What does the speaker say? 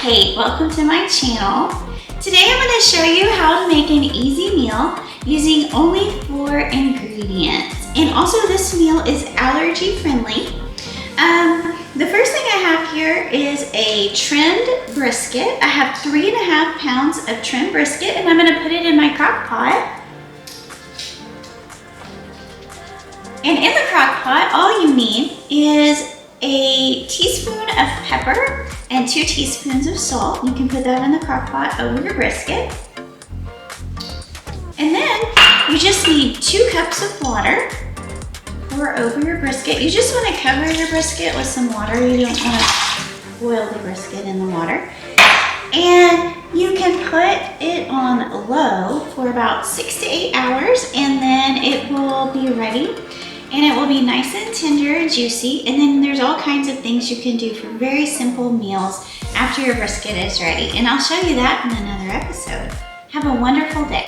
Kate. Welcome to my channel. Today I'm going to show you how to make an easy meal using only 4 ingredients. And also this meal is allergy friendly. The first thing I have here is a trimmed brisket. I have 3.5 pounds of trimmed brisket and I'm going to put it in my crock pot. And in the crock pot, all you need is a teaspoon of pepper and 2 teaspoons of salt. You can put that in the crock pot over your brisket. And then you just need 2 cups of water. Pour over your brisket. You just want to cover your brisket with some water. You don't want to boil the brisket in the water. And you can put it on low for about 6 to 8 hours and then it will be ready. And it will be nice and tender and juicy. And then there's all kinds of things you can do for very simple meals after your brisket is ready. And I'll show you that in another episode. Have a wonderful day.